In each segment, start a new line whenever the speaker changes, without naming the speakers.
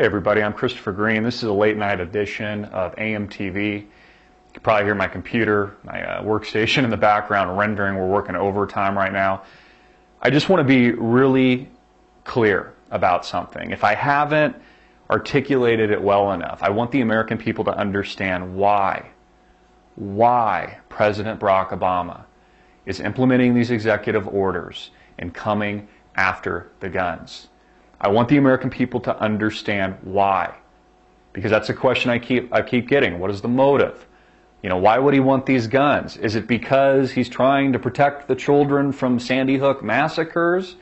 Hey everybody, I'm Christopher Green. This is a late night edition of AM TV. You can probably hear my computer, my workstation in the background rendering. We're working overtime right now. I just want to be really clear about something. If I haven't articulated it well enough, I want the American people to understand why President Barack Obama is implementing these executive orders and coming after the guns. I want the American people to understand why, because that's a question I keep getting. What is the motive? Why would he want these guns? Is it because he's trying to protect the children from Sandy Hook massacres?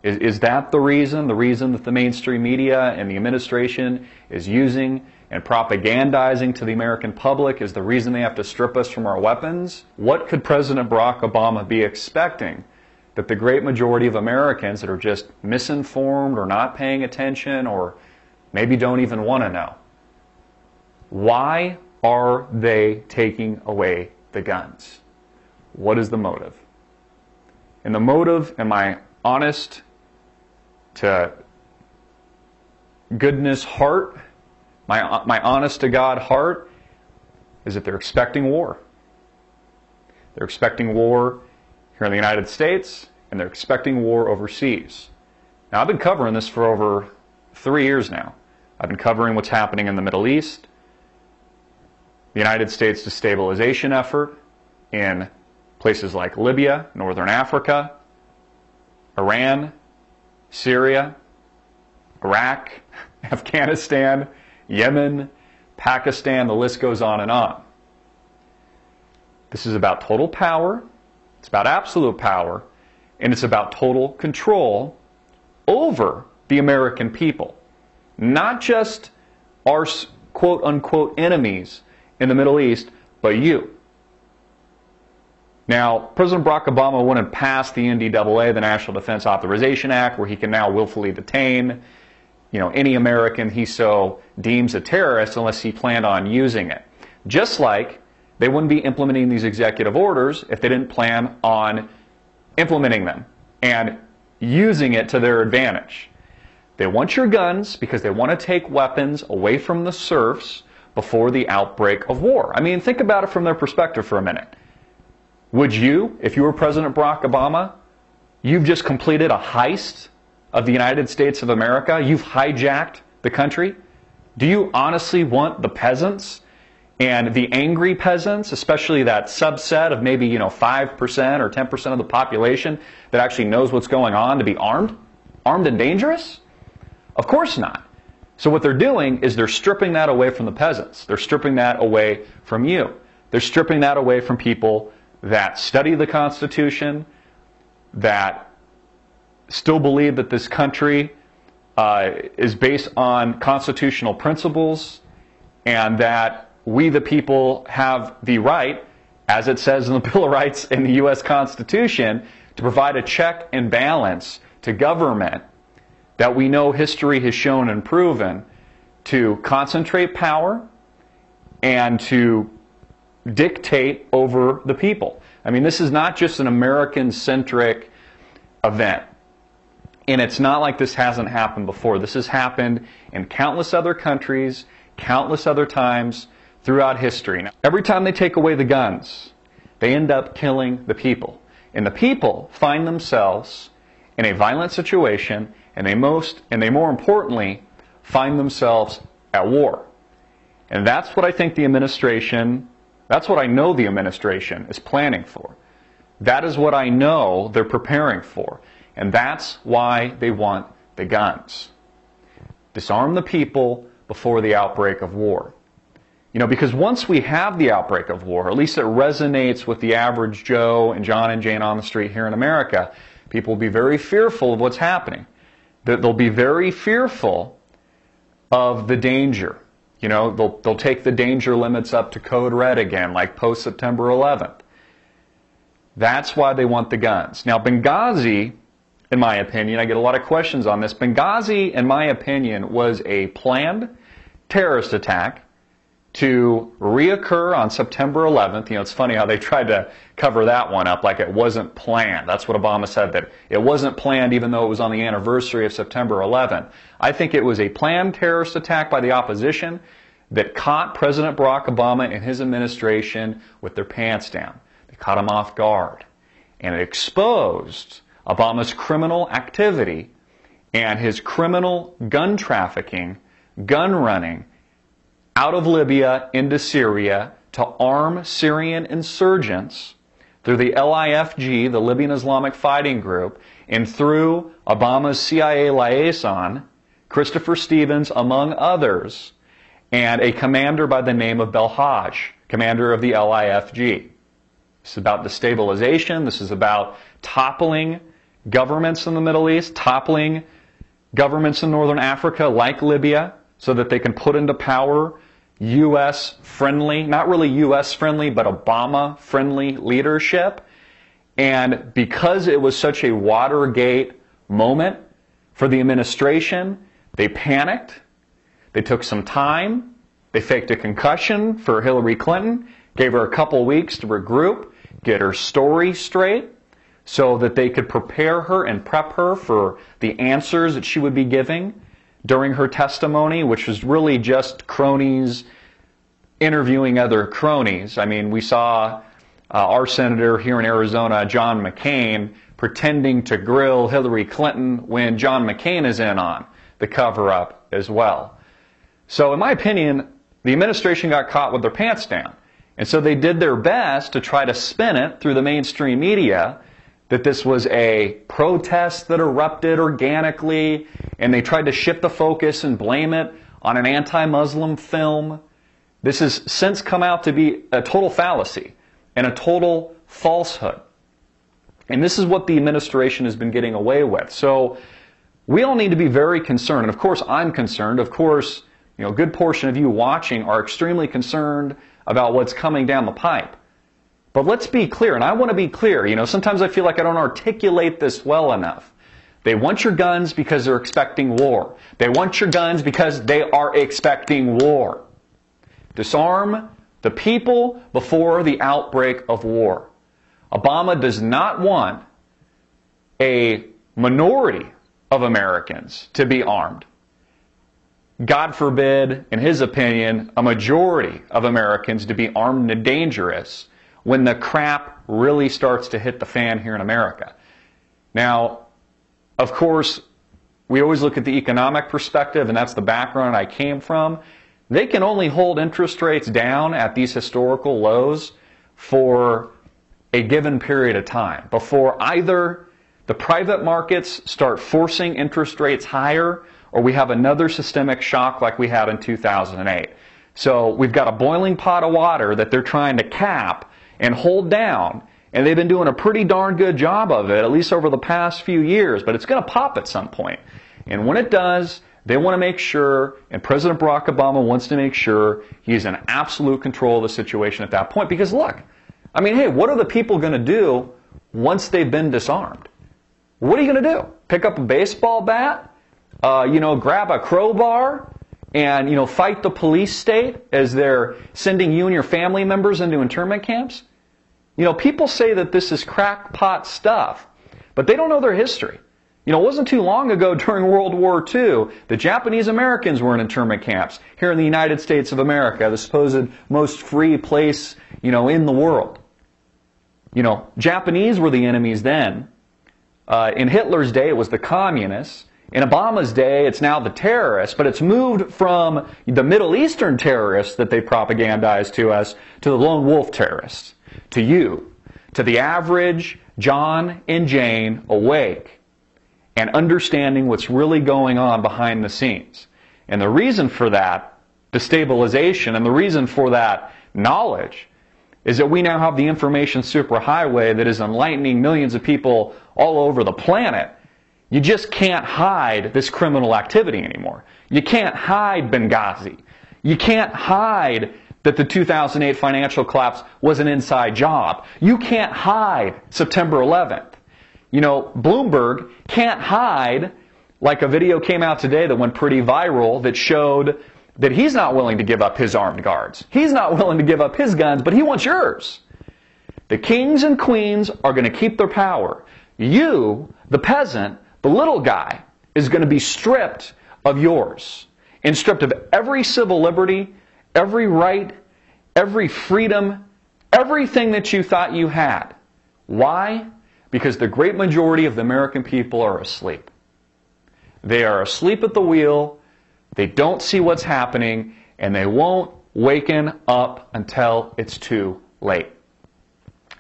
Is that the reason that the mainstream media and the administration is using and propagandizing to the American public is the reason they have to strip us from our weapons? What could President Barack Obama be expecting that the great majority of Americans that are just misinformed or not paying attention or maybe don't even want to know? Why are they taking away the guns? What is the motive? And the motive, in my honest to goodness heart, my honest to God heart, is that they're expecting war. They're expecting war here in the United States, and they're expecting war overseas. Now, I've been covering this for over 3 years now. I've been covering what's happening in the Middle East, the United States destabilization effort in places like Libya, Northern Africa, Iran, Syria, Iraq, Afghanistan, Yemen, Pakistan, the list goes on and on. This is about total power. It's about absolute power, and it's about total control over the American people. Not just our quote-unquote enemies in the Middle East, but you. Now, President Barack Obama wouldn't pass the NDAA, the National Defense Authorization Act, where he can now willfully detain any American he so deems a terrorist unless he planned on using it. Just like they wouldn't be implementing these executive orders if they didn't plan on implementing them and using it to their advantage. They want your guns because they want to take weapons away from the serfs before the outbreak of war. I mean, think about it from their perspective for a minute. Would you, if you were President Barack Obama, you've just completed a heist of the United States of America, you've hijacked the country, do you honestly want the peasants and the angry peasants, especially that subset of maybe 5% or 10% of the population that actually knows what's going on, to be armed and dangerous? Of course not. So what they're doing is they're stripping that away from the peasants. They're stripping that away from you. They're stripping that away from people that study the Constitution, that still believe that this country is based on constitutional principles, and that we the people have the right, as it says in the Bill of Rights in the U.S. Constitution, to provide a check and balance to government that we know history has shown and proven to concentrate power and to dictate over the people. I mean, this is not just an American-centric event. And it's not like this hasn't happened before. This has happened in countless other countries, countless other times throughout history. Now, every time they take away the guns, they end up killing the people. And the people find themselves in a violent situation, and they more importantly find themselves at war. And that's what I think the administration, that's what I know the administration is planning for. That is what I know they're preparing for. And that's why they want the guns. Disarm the people before the outbreak of war. Because once we have the outbreak of war, at least it resonates with the average Joe and John and Jane on the street here in America, people will be very fearful of what's happening. They'll be very fearful of the danger. They'll take the danger limits up to code red again, like post-September 11th. That's why they want the guns. Now, Benghazi, in my opinion, I get a lot of questions on this. Benghazi, in my opinion, was a planned terrorist attack to reoccur on September 11th. You know, it's funny how they tried to cover that one up like it wasn't planned. That's what Obama said, that it wasn't planned even though it was on the anniversary of September 11th. I think it was a planned terrorist attack by the opposition that caught President Barack Obama and his administration with their pants down. They caught him off guard. And it exposed Obama's criminal activity and his criminal gun trafficking, gun running, out of Libya into Syria to arm Syrian insurgents through the LIFG, the Libyan Islamic Fighting Group, and through Obama's CIA liaison, Christopher Stevens, among others, and a commander by the name of Belhaj, commander of the LIFG. This is about destabilization. This is about toppling governments in the Middle East, toppling governments in Northern Africa like Libya, so that they can put into power U.S.-friendly, not really U.S.-friendly, but Obama-friendly leadership. And because it was such a Watergate moment for the administration, they panicked. They took some time. They faked a concussion for Hillary Clinton, gave her a couple weeks to regroup, get her story straight, so that they could prepare her and prep her for the answers that she would be giving during her testimony, which was really just cronies interviewing other cronies. I mean, we saw our senator here in Arizona, John McCain, pretending to grill Hillary Clinton when John McCain is in on the cover-up as well. So in my opinion, the administration got caught with their pants down. And so they did their best to try to spin it through the mainstream media that this was a protest that erupted organically, and they tried to shift the focus and blame it on an anti-Muslim film. This has since come out to be a total fallacy and a total falsehood. And this is what the administration has been getting away with. So we all need to be very concerned. And of course, I'm concerned. Of course, you know, a good portion of you watching are extremely concerned about what's coming down the pipe. But let's be clear, and I want to be clear. You know, sometimes I feel like I don't articulate this well enough. They want your guns because they're expecting war. They want your guns because they are expecting war. Disarm the people before the outbreak of war. Obama does not want a minority of Americans to be armed. God forbid, in his opinion, a majority of Americans to be armed and dangerous when the crap really starts to hit the fan here in America. Now, of course, we always look at the economic perspective, and that's the background I came from. They can only hold interest rates down at these historical lows for a given period of time before either the private markets start forcing interest rates higher or we have another systemic shock like we had in 2008. So we've got a boiling pot of water that they're trying to cap and hold down, and they've been doing a pretty darn good job of it, at least over the past few years, but it's going to pop at some point. And when it does, they want to make sure, and President Barack Obama wants to make sure, he's in absolute control of the situation at that point. Because look, I mean, hey, what are the people going to do once they've been disarmed? What are you going to do? Pick up a baseball bat? Grab a crowbar? And, fight the police state as they're sending you and your family members into internment camps? People say that this is crackpot stuff, but they don't know their history. It wasn't too long ago during World War II, the Japanese Americans were in internment camps here in the United States of America, the supposed most free place, in the world. Japanese were the enemies then. In Hitler's day, it was the communists. In Obama's day, it's now the terrorists, but it's moved from the Middle Eastern terrorists that they propagandize to us to the lone wolf terrorists, to you, to the average John and Jane awake and understanding what's really going on behind the scenes. And the reason for that destabilization and the reason for that knowledge is that we now have the information superhighway that is enlightening millions of people all over the planet. You just can't hide this criminal activity anymore. You can't hide Benghazi. You can't hide that the 2008 financial collapse was an inside job. You can't hide September 11th. Bloomberg can't hide, like a video came out today that went pretty viral that showed that he's not willing to give up his armed guards. He's not willing to give up his guns, but he wants yours. The kings and queens are going to keep their power. You, the peasant, the little guy, is going to be stripped of yours and stripped of every civil liberty, every right, every freedom, everything that you thought you had. Why? Because the great majority of the American people are asleep. They are asleep at the wheel, they don't see what's happening, and they won't waken up until it's too late.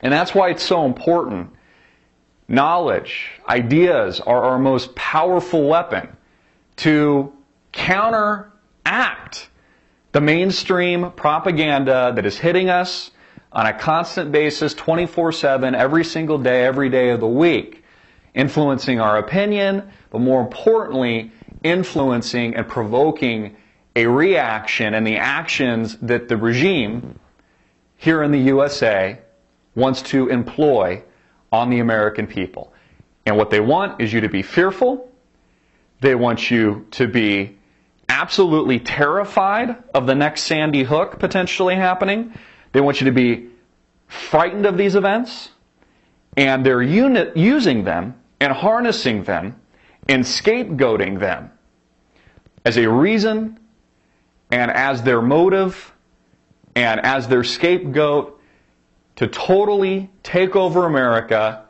And that's why it's so important. Knowledge, ideas are our most powerful weapon to counteract the mainstream propaganda that is hitting us on a constant basis, 24/7, every single day, every day of the week, influencing our opinion, but more importantly, influencing and provoking a reaction and the actions that the regime here in the USA wants to employ on the American people. And what they want is you to be fearful. They want you to be absolutely terrified of the next Sandy Hook potentially happening. They want you to be frightened of these events. And they're using them and harnessing them and scapegoating them as a reason and as their motive and as their scapegoat to totally take over America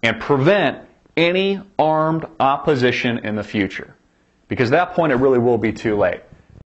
and prevent any armed opposition in the future. Because at that point it really will be too late.